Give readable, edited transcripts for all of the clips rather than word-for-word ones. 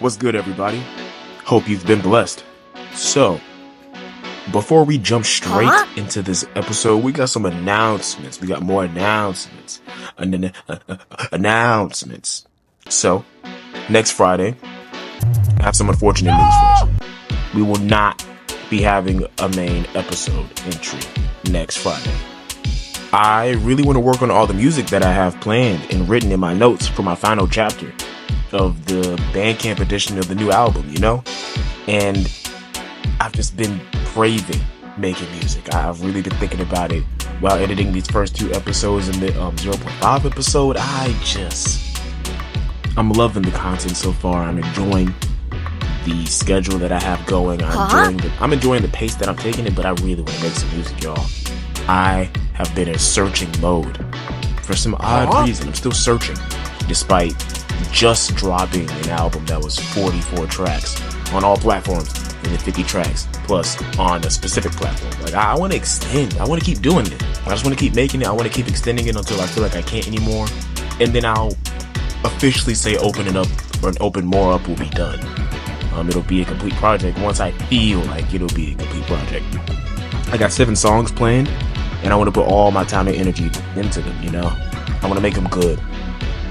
What's good, everybody? Hope you've been blessed. So, before we jump straight into this episode, we got some announcements. We got more announcements. Announcements. So, next Friday, I have some unfortunate news for us. We will not be having a main episode entry next Friday. I really want to work on all the music that I have planned and written in my notes for my final chapter of the Bandcamp edition of the new album, you know? And I've just been craving making music. I've really been thinking about it while editing these first two episodes and the 0.5 episode. I'm loving the content so far. I'm enjoying the schedule that I have going. I'm enjoying the pace that I'm taking it, but I really want to make some music, y'all. I have been in searching mode for some odd reason. I'm still searching, despite just dropping an album that was 44 tracks on all platforms and then 50 tracks plus on a specific platform. Like, I want to extend. I want to keep doing it. I just want to keep making it. I want to keep extending it until I feel like I can't anymore. And then I'll officially say open it up, or an open more up will be done. It'll be a complete project once I feel like it'll be a complete project. I got 7 songs planned, and I want to put all my time and energy into them, you know? I want to make them good.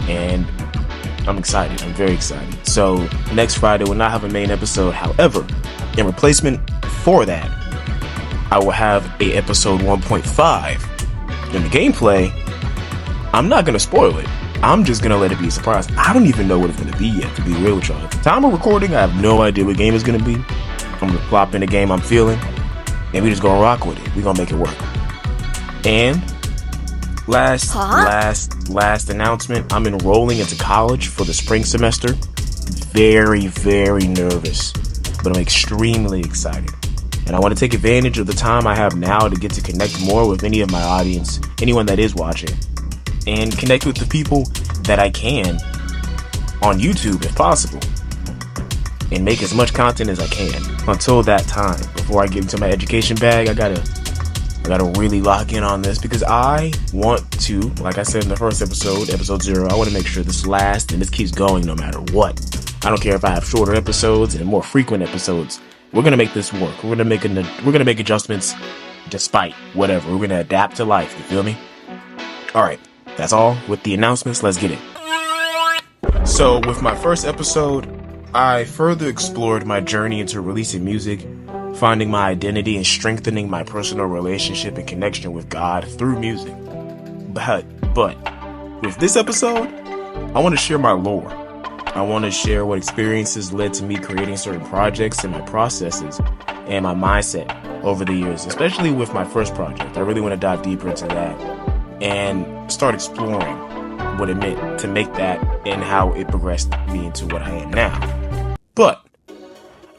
And I'm excited. I'm very excited. So, next Friday we'll not have a main episode. However, in replacement for that, I will have a episode 1.5. In the gameplay, I'm not going to spoil it. I'm just going to let it be a surprise. I don't even know what it's going to be yet, to be real with y'all. At the time of recording, I have no idea what game it's going to be. I'm going to plop in a game I'm feeling, and we just going to rock with it. We're going to make it work. And last announcement, I'm enrolling into college for the spring semester. Very, very nervous, but I'm extremely excited. And I want to take advantage of the time I have now to get to connect more with any of my audience, anyone that is watching, and connect with the people that I can on YouTube if possible, and make as much content as I can. Until that time, before I get into my education bag, I gotta really lock in on this, because I want to, like I said in the first episode 0, I want to make sure this lasts and this keeps going no matter what. I don't care if I have shorter episodes and more frequent episodes. We're gonna make this work. We're gonna make adjustments despite whatever. We're gonna adapt to life. You feel me? All right, that's all with the announcements. Let's get it. So with my first episode, I further explored my journey into releasing music, finding my identity, and strengthening my personal relationship and connection with God through music. But with this episode, I want to share my lore. I want to share what experiences led to me creating certain projects and my processes and my mindset over the years, especially with my first project. I really want to dive deeper into that and start exploring what it meant to make that and how it progressed me into what I am now. But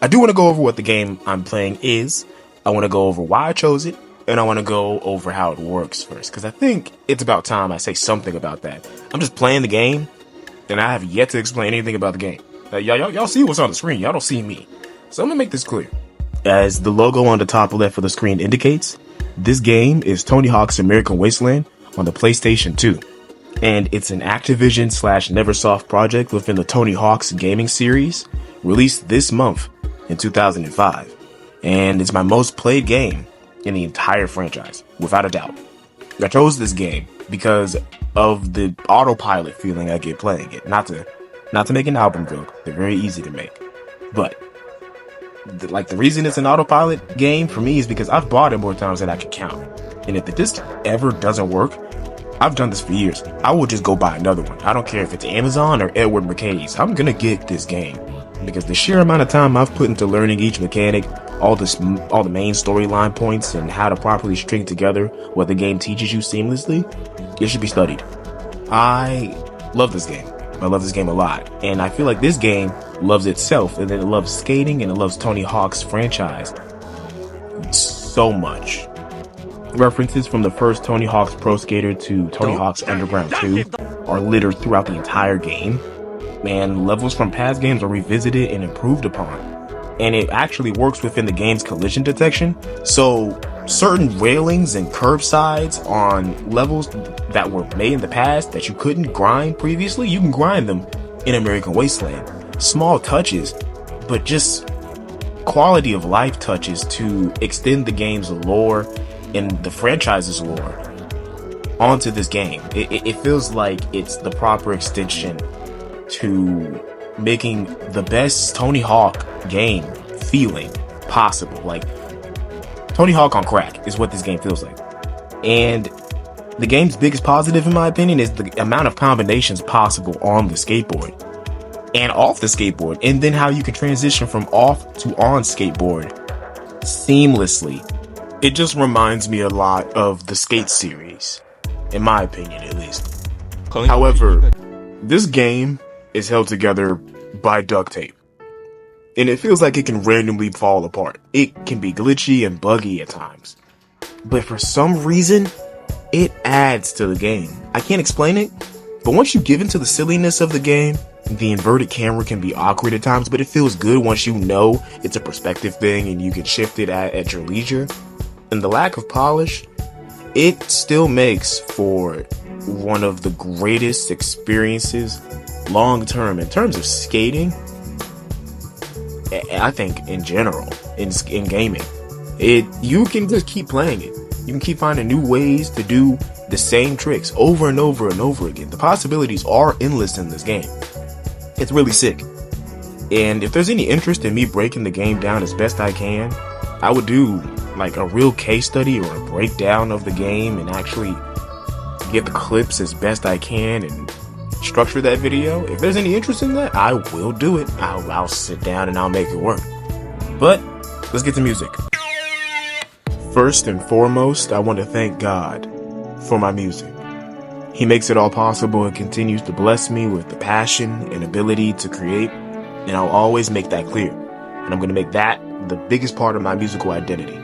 I do want to go over what the game I'm playing is. I want to go over why I chose it, and I want to go over how it works first, because I think it's about time I say something about that. I'm just playing the game, and I have yet to explain anything about the game. Y'all see what's on the screen. Y'all don't see me. So I'm going to make this clear. As the logo on the top left of the screen indicates, this game is Tony Hawk's American Wasteland on the PlayStation 2. And it's an Activision/Neversoft project within the Tony Hawk's gaming series, released this month in 2005. And it's my most played game in the entire franchise, without a doubt. I chose this game because of the autopilot feeling I get playing it. Not to make an album joke, they're very easy to make. But the reason it's an autopilot game for me is because I've bought it more times than I can count. And if this ever doesn't work, I've done this for years. I will just go buy another one. I don't care if it's Amazon or Edward McKay's. I'm gonna get this game because the sheer amount of time I've put into learning each mechanic, all the main storyline points, and how to properly string together what the game teaches you seamlessly, it should be studied. I love this game. I love this game a lot, and I feel like this game loves itself, and then it loves skating, and it loves Tony Hawk's franchise so much. References from the first Tony Hawk's Pro Skater to Tony Hawk's Underground 2 are littered throughout the entire game. And levels from past games are revisited and improved upon. And it actually works within the game's collision detection. So certain railings and curb sides on levels that were made in the past that you couldn't grind previously, you can grind them in American Wasteland. small touches, but just quality of life touches to extend the game's lore and the franchise's lore onto this game. It feels like it's the proper extension to making the best Tony Hawk game feeling possible. Like, Tony Hawk on crack is what this game feels like. And the game's biggest positive, in my opinion, is the amount of combinations possible on the skateboard and off the skateboard, and then how you can transition from off to on skateboard seamlessly. It just reminds me a lot of the Skate series, in my opinion at least. However, this game is held together by duct tape, and it feels like it can randomly fall apart. It can be glitchy and buggy at times, but for some reason, it adds to the game. I can't explain it, but once you give into the silliness of the game, the inverted camera can be awkward at times, but it feels good once you know it's a perspective thing and you can shift it at your leisure. And the lack of polish, it still makes for one of the greatest experiences long term in terms of skating, I think, in general, in gaming. You can just keep playing it. You can keep finding new ways to do the same tricks over and over and over again. The possibilities are endless in this game. It's really sick. And if there's any interest in me breaking the game down as best I can, I would do like a real case study or a breakdown of the game and actually get the clips as best I can and structure that video. If there's any interest in that, I will do it. I'll sit down and I'll make it work. But let's get to music. First and foremost, I want to thank God for my music. He makes it all possible and continues to bless me with the passion and ability to create, and I'll always make that clear. And I'm going to make that the biggest part of my musical identity.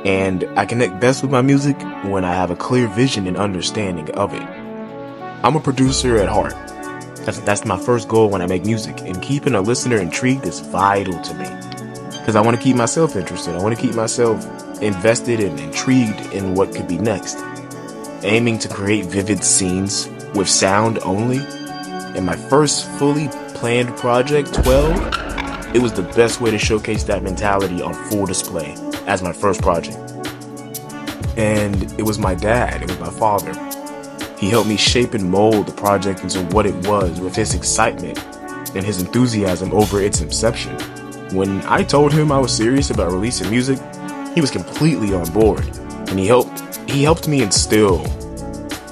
And I connect best with my music when I have a clear vision and understanding of it. I'm a producer at heart. That's my first goal when I make music, and keeping a listener intrigued is vital to me. Because I want to keep myself interested. I want to keep myself invested and intrigued in what could be next. Aiming to create vivid scenes with sound only. In my first fully planned project, 12, it was the best way to showcase that mentality on full display as my first project. And it was my dad, it was my father. He helped me shape and mold the project into what it was with his excitement and his enthusiasm over its inception. When I told him I was serious about releasing music, he was completely on board, and he helped me instill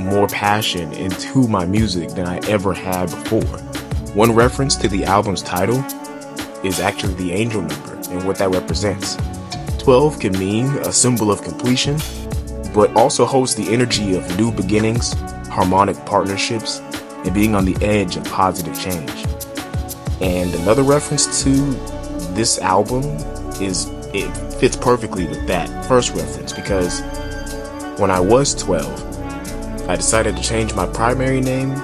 more passion into my music than I ever had before. One reference to the album's title is actually the angel number and what that represents. 12 can mean a symbol of completion, but also holds the energy of new beginnings, harmonic partnerships, and being on the edge of positive change. And another reference to this album is it fits perfectly with that first reference, because when I was 12, I decided to change my primary name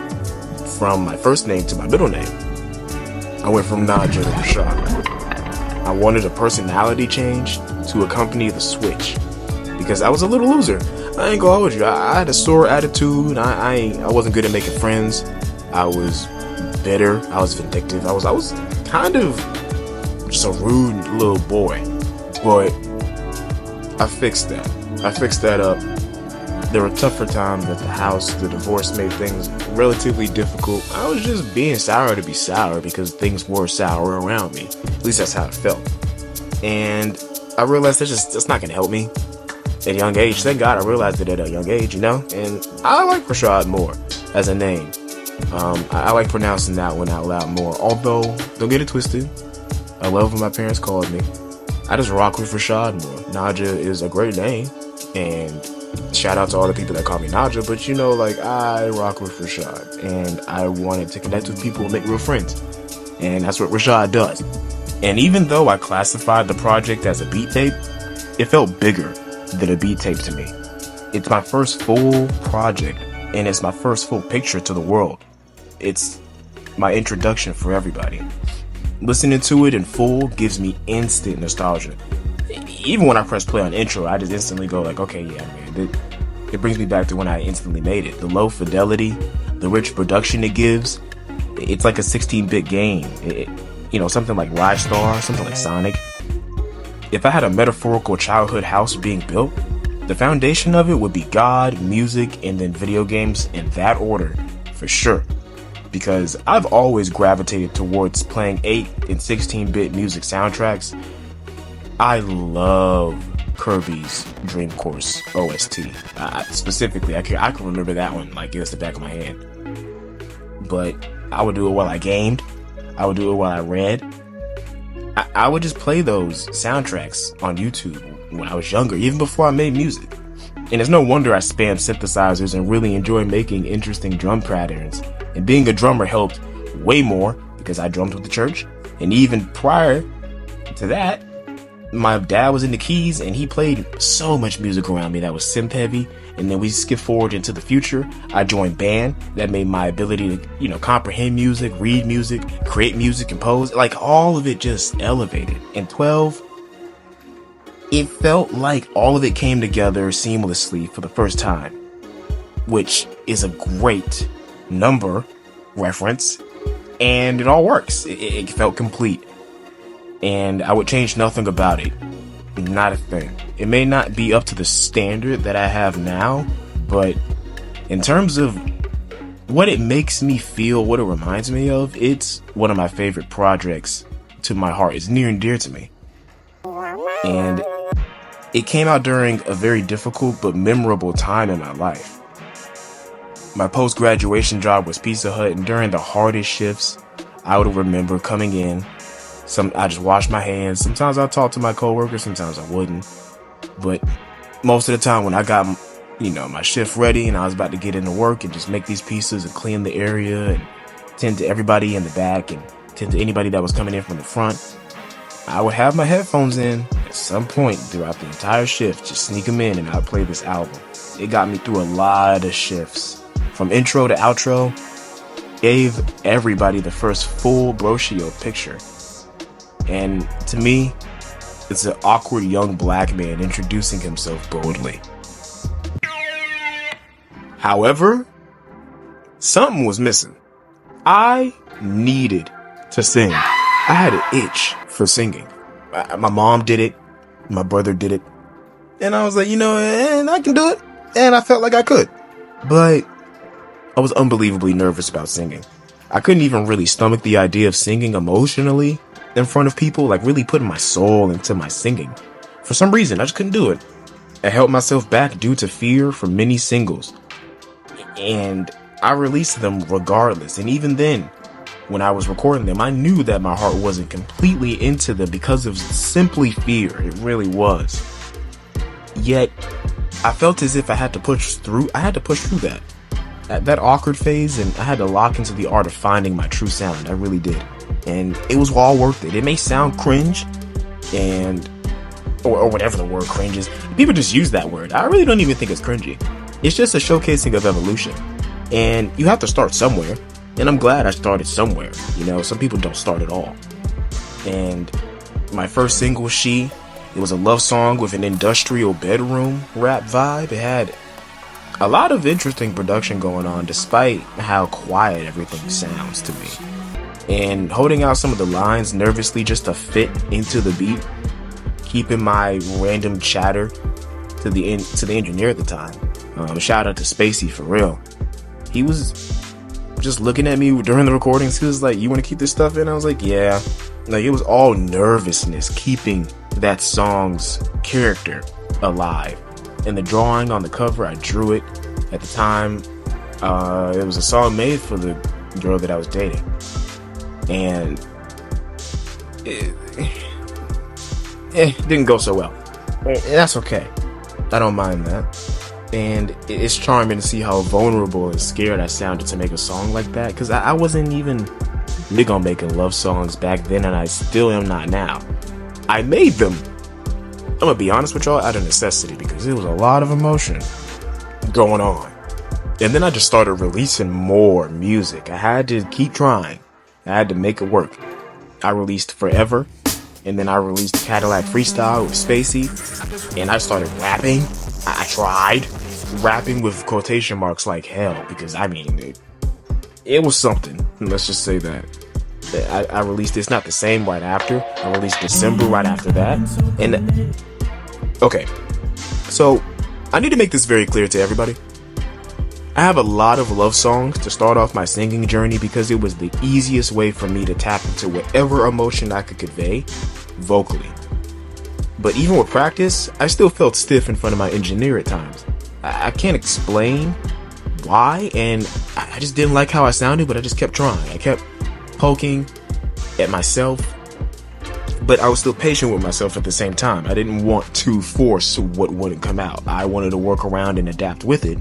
from my first name to my middle name. I went from Naja to Rashad. I wanted a personality change to accompany the switch, because I was a little loser. I ain't gonna hold you. I had a sore attitude. I wasn't good at making friends. I was bitter. I was vindictive. I was kind of just a rude little boy. But I fixed that. I fixed that up. There were tougher times at the house. The divorce made things relatively difficult. I was just being sour to be sour because things were sour around me. At least that's how it felt. And I realized that's not gonna help me at a young age. Thank God I realized it at a young age, you know? And I like Rashad more as a name. I like pronouncing that one out loud more. Although, don't get it twisted, I love when my parents called me. I just rock with Rashad more. Naja is a great name, and shout out to all the people that call me Naja, but you know, like, I rock with Rashad, and I wanted to connect with people and make real friends, and that's what Rashad does. And even though I classified the project as a beat tape, it felt bigger than a beat tape to me. It's my first full project, and it's my first full picture to the world. It's my introduction for everybody. Listening to it in full gives me instant nostalgia. Even when I press play on intro, I just instantly go like, okay, yeah, man. It brings me back to when I instantly made it. The low fidelity, the rich production it gives, It's like a 16-bit game. Something like Rashad, something like Sonic. If I had a metaphorical childhood house being built, the foundation of it would be God, music, and then video games in that order, for sure. Because I've always gravitated towards playing 8 and 16-bit music soundtracks. I love Kirby's Dream Course OST. Specifically, I can remember that one like it's the back of my hand. But I would do it while I gamed. I would do it while I read. I would just play those soundtracks on YouTube when I was younger, even before I made music. And it's no wonder I spam synthesizers and really enjoy making interesting drum patterns. And being a drummer helped way more because I drummed with the church. And even prior to that, my dad was into keys and he played so much music around me that was synth heavy. And then we skip forward into the future. I joined band. That made my ability to, comprehend music, read music, create music, compose. Like all of it just elevated. And 12, it felt like all of it came together seamlessly for the first time, which is a great number reference. And it all works. It felt complete. And I would change nothing about it. Not a thing. It may not be up to the standard that I have now, but in terms of what it makes me feel, what it reminds me of, it's one of my favorite projects to my heart. It's near and dear to me. And it came out during a very difficult but memorable time in my life. My post-graduation job was Pizza Hut, and during the hardest shifts, I would remember coming in. I just washed my hands. Sometimes I'd talk to my coworkers, sometimes I wouldn't. But most of the time when I got, my shift ready and I was about to get into work and just make these pieces and clean the area and tend to everybody in the back and tend to anybody that was coming in from the front, I would have my headphones in at some point throughout the entire shift, just sneak them in, and I'd play this album. It got me through a lot of shifts. From intro to outro, gave everybody the first full Broshiyo picture. And to me, it's an awkward young black man introducing himself boldly. However, something was missing. I needed to sing. I had an itch for singing. My mom did it. My brother did it. And I was like, and I can do it. And I felt like I could. But I was unbelievably nervous about singing. I couldn't even really stomach the idea of singing emotionally in front of people, like really putting my soul into my singing. For some reason, I just couldn't do it. I held myself back due to fear from many singles. And I released them regardless. And even then, when I was recording them, I knew that my heart wasn't completely into them because of simply fear. It really was. Yet, I felt as if I had to push through that. That awkward phase, and I had to lock into the art of finding my true sound. I really did. And it was all worth it. It may sound cringe, or whatever the word cringe is. People just use that word. I really don't even think it's cringy. It's just a showcasing of evolution. And you have to start somewhere. And I'm glad I started somewhere. Some people don't start at all. And my first single, it was a love song with an industrial bedroom rap vibe. It had a lot of interesting production going on, despite how quiet everything sounds to me. And holding out some of the lines nervously just to fit into the beat, keeping my random chatter to the engineer at the time. Shout out to Spacey, for real. He was just looking at me during the recordings. He was like, "You want to keep this stuff in?" I was like, "Yeah." Like, it was all nervousness, keeping that song's character alive. And the drawing on the cover, I drew it at the time. It was a song made for the girl that I was dating. And it didn't go so well. And that's okay. I don't mind that. And it's charming to see how vulnerable and scared I sounded to make a song like that. Because I wasn't even big on making love songs back then, and I still am not now. I made them, I'm gonna be honest with y'all, out of necessity, because there was a lot of emotion going on. And then I just started releasing more music. I had to keep trying. I had to make it work. I released Forever, and then I released Cadillac Freestyle with Spacey, and I started rapping. I tried rapping with quotation marks like hell, because it it was something. Let's just say that. I released this not the same right after. I released December right after that. And okay, so I need to make this very clear to everybody. I have a lot of love songs to start off my singing journey because it was the easiest way for me to tap into whatever emotion I could convey vocally. But even with practice, I still felt stiff in front of my engineer at times. I can't explain why, and I just didn't like how I sounded, but I just kept trying. I kept poking at myself, but I was still patient with myself at the same time. I didn't want to force what wouldn't come out. I wanted to work around and adapt with it.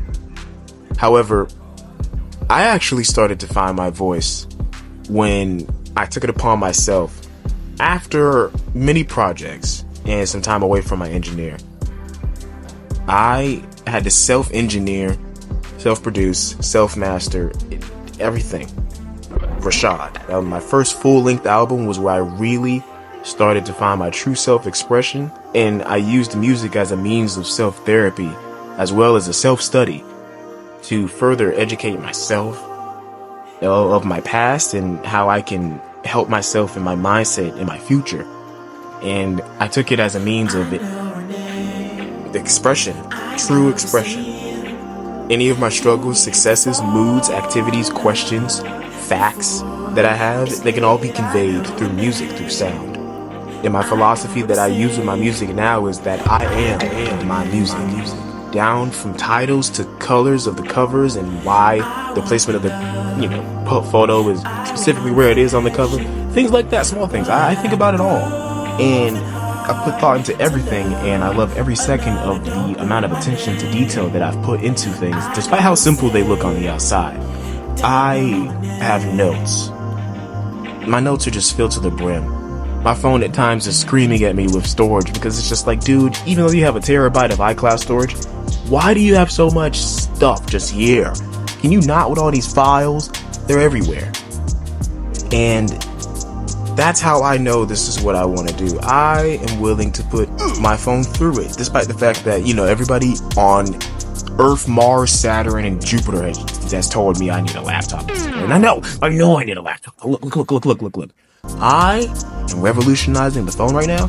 However, I actually started to find my voice when I took it upon myself after many projects and some time away from my engineer. I had to self-engineer, self-produce, self-master, everything. Rashad. That was my first full-length album, was where I really started to find my true self-expression, and I used music as a means of self-therapy as well as a self-study to further educate myself of my past and how I can help myself in my mindset in my future. And I took it as a means of expression, true expression. Any of my struggles, successes, moods, activities, questions, facts that I have, they can all be conveyed through music, through sound. And my philosophy that I use with my music now is that I am my music. Down from titles to colors of the covers and why the placement of the photo is specifically where it is on the cover. Things like that, small things. I think about it all. And I put thought into everything, and I love every second of the amount of attention to detail that I've put into things, despite how simple they look on the outside. I have notes. My notes are just filled to the brim. My phone at times is screaming at me with storage because it's just like, dude, even though you have a terabyte of iCloud storage, why do you have so much stuff just here? Can you not with all these files? They're everywhere. And that's how I know this is what I want to do. I am willing to put my phone through it, despite the fact that, everybody on Earth, Mars, Saturn, and Jupiter has told me I need a laptop. And I know I need a laptop. Look. I am revolutionizing the phone right now.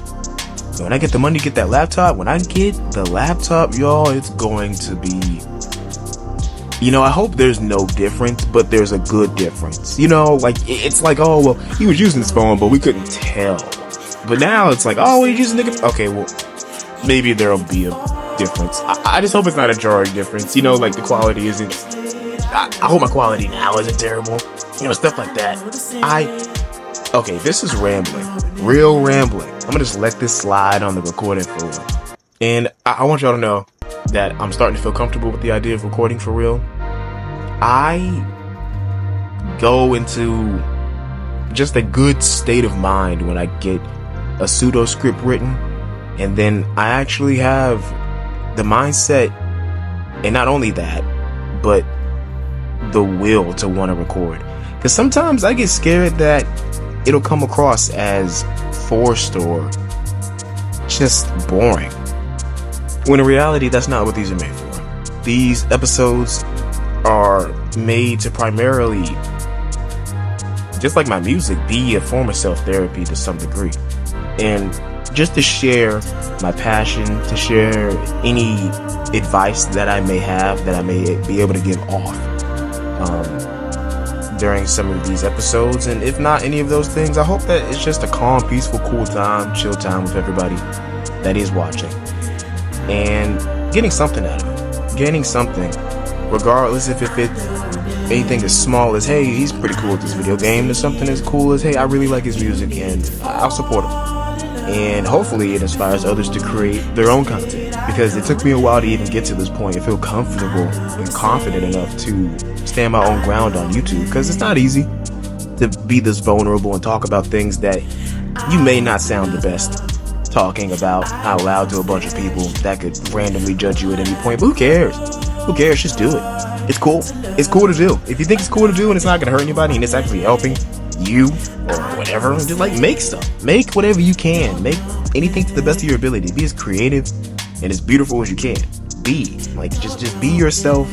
So when I get the money to get that laptop, y'all, it's going to be, I hope there's no difference, but there's a good difference. It's like, oh, well, he was using his phone, but we couldn't tell. But now it's like, oh, he's using the, okay, well, maybe there'll be a difference. I just hope it's not a jarring difference. Like the quality isn't, I hope my quality now isn't terrible. Stuff like that. Okay, this is rambling. Real rambling. I'm gonna just let this slide on the recording for real. And I want y'all to know that I'm starting to feel comfortable with the idea of recording for real. I go into just a good state of mind when I get a pseudo script written, and then I actually have the mindset, and not only that, but the will to want to record. Because sometimes I get scared that it'll come across as forced or just boring, when in reality that's not what these are made for. These episodes are made to primarily, just like my music, be a form of self-therapy to some degree, and just to share my passion, to share any advice that I may have, that I may be able to give off during some of these episodes. And if not any of those things, I hope that it's just a calm, peaceful, cool time, chill time with everybody that is watching, and getting something out of it. Gaining something, regardless if it's anything as small as, hey, he's pretty cool at this video game, to something as cool as, hey, I really like his music and I'll support him. And hopefully it inspires others to create their own content, because it took me a while to even get to this point and feel comfortable and confident enough to stand my own ground on YouTube, because it's not easy to be this vulnerable and talk about things that you may not sound the best talking about out loud to a bunch of people that could randomly judge you at any point. But who cares? Who cares? Just do it. It's cool. It's cool to do. If you think it's cool to do and it's not gonna hurt anybody and it's actually helping you or whatever, just make stuff. Make whatever you can. Make anything to the best of your ability. Be as creative and as beautiful as you can. Just be yourself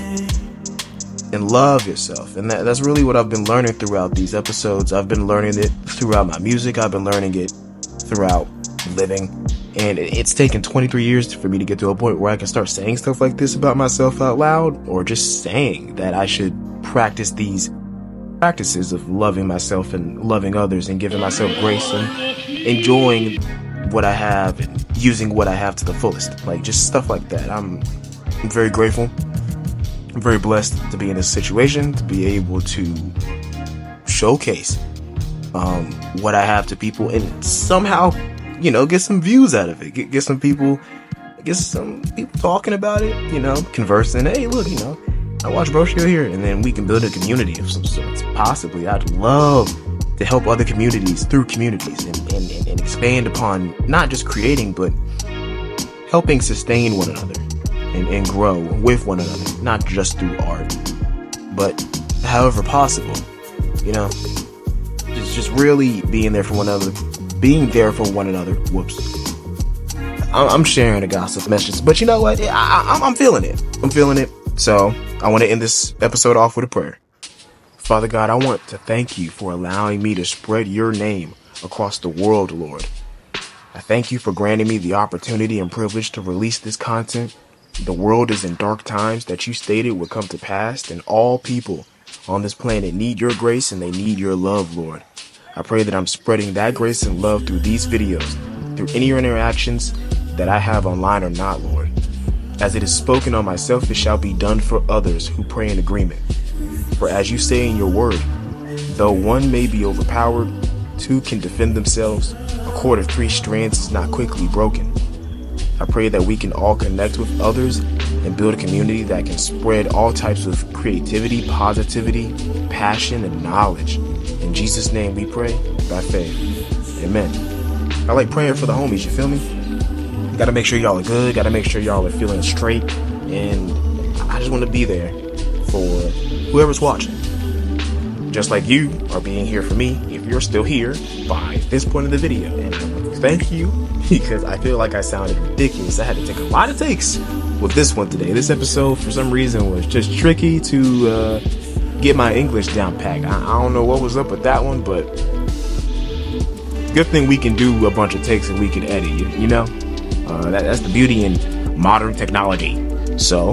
and love yourself. And that's really what I've been learning throughout these episodes. I've been learning it throughout my music. I've been learning it throughout living. And it's taken 23 years for me to get to a point where I can start saying stuff like this about myself out loud, or just saying that I should practice these practices of loving myself and loving others and giving myself grace and enjoying what I have and using what I have to the fullest. Like, just stuff like that. I'm very grateful. I'm very blessed to be in this situation, to be able to showcase what I have to people and somehow, get some views out of it. Get some people talking about it, conversing. Hey, look, I watch Broshiyo here, and then we can build a community of some sorts. Possibly, I'd love to help other communities through communities and expand upon not just creating, but helping sustain one another and grow with one another, not just through art, but however possible, just really being there for one another, Whoops. I'm sharing a gossip message, but you know what? I'm feeling it. So I want to end this episode off with a prayer. Father God, I want to thank you for allowing me to spread your name across the world, Lord. I thank you for granting me the opportunity and privilege to release this content. The world is in dark times that you stated would come to pass, and all people on this planet need your grace and they need your love, Lord. I pray that I'm spreading that grace and love through these videos, through any interactions that I have online or not, Lord. As it is spoken on myself, it shall be done for others who pray in agreement. For as you say in your word, though one may be overpowered, two can defend themselves. A cord of 3 strands is not quickly broken. I pray that we can all connect with others and build a community that can spread all types of creativity, positivity, passion, and knowledge. In Jesus' name we pray, by faith. Amen. I like praying for the homies, you feel me? Gotta make sure y'all are good, gotta make sure y'all are feeling straight, and I just want to be there for whoever's watching. Just like you are being here for me if you're still here by this point of the video. And I want to thank you, because I feel like I sounded ridiculous. I had to take a lot of takes with this one today. This episode, for some reason, was just tricky to get my English down packed. I don't know what was up with that one, but good thing we can do a bunch of takes and we can edit, that's the beauty in modern technology. So,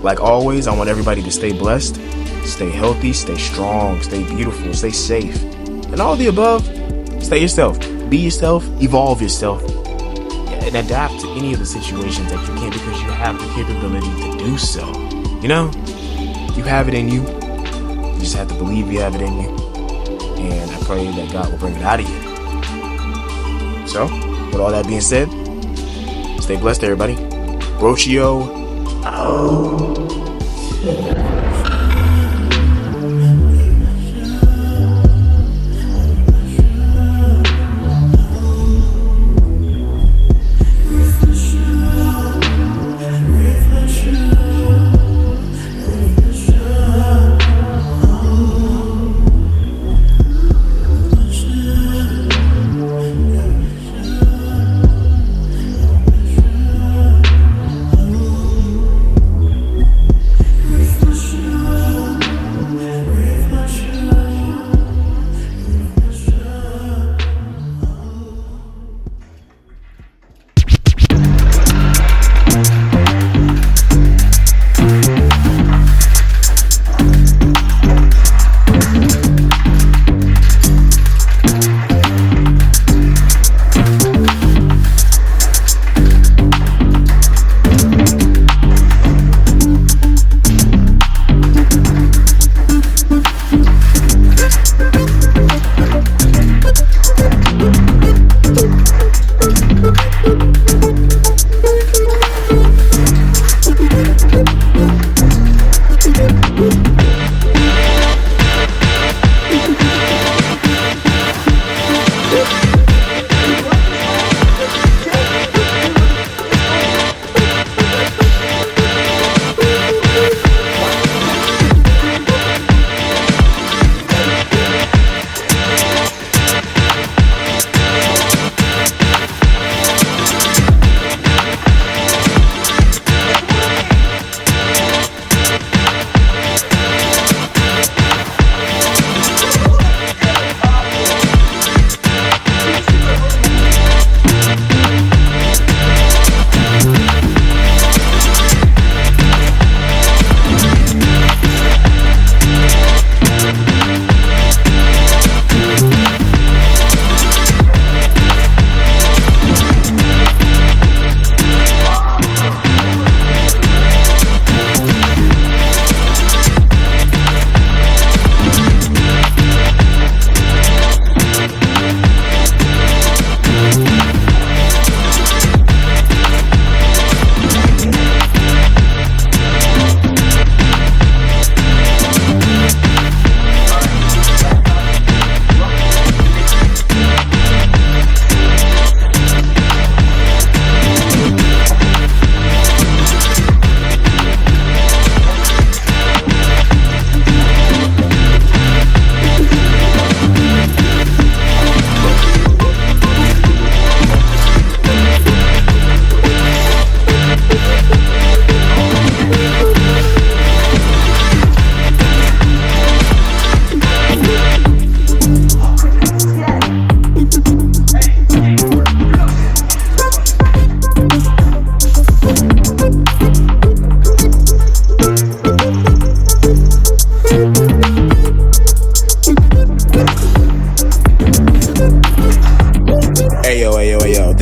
like always, I want everybody to stay blessed, stay healthy, stay strong, stay beautiful, stay safe, and all the above. Stay yourself, be yourself, evolve yourself, and adapt to any of the situations that you can, because you have the capability to do so. You have it in you. You just have to believe you have it in you, and I pray that God will bring it out of you. So, with all that being said, stay blessed, everybody. Broshiyo out.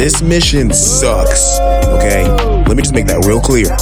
this mission sucks. Okay? Let me just make that real clear.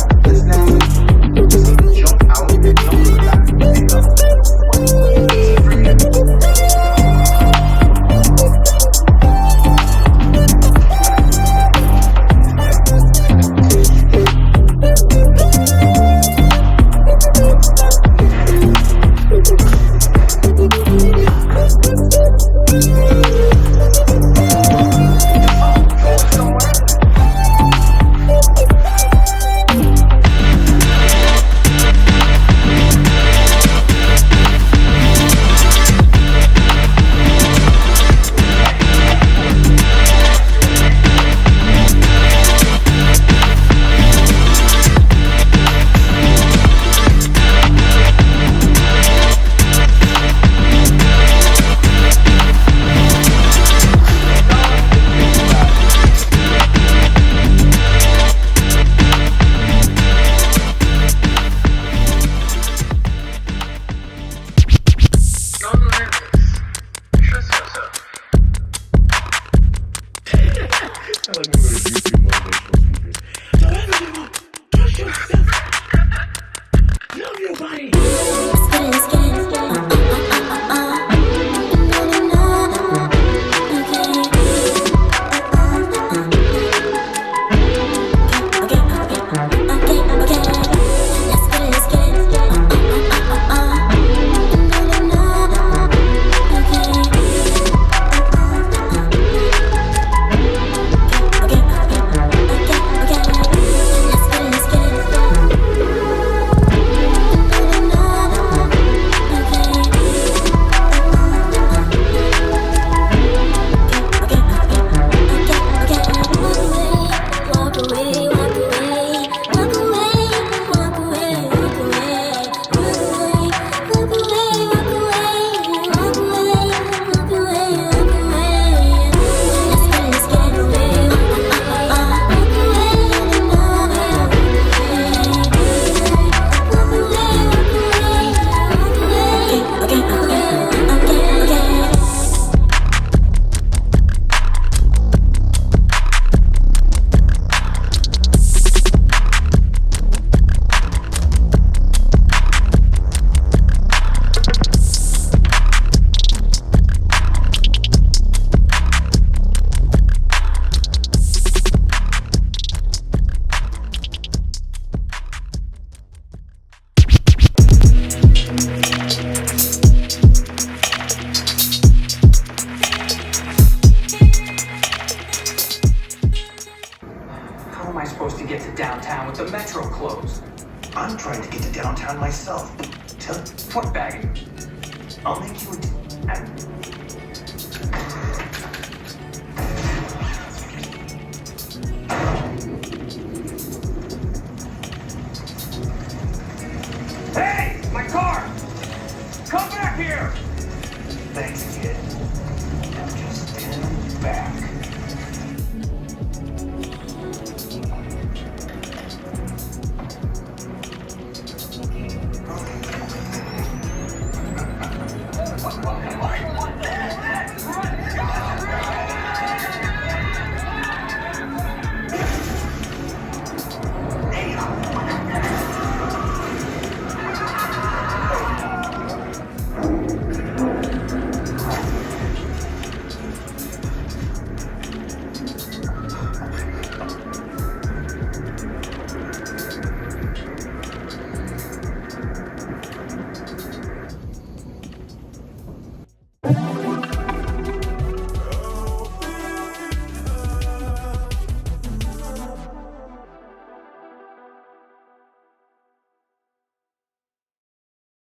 downtown with the metro closed. I'm trying to get to downtown myself. Foot bagging. I'll make you a... Hey! My car! Come back here! Thanks, kid.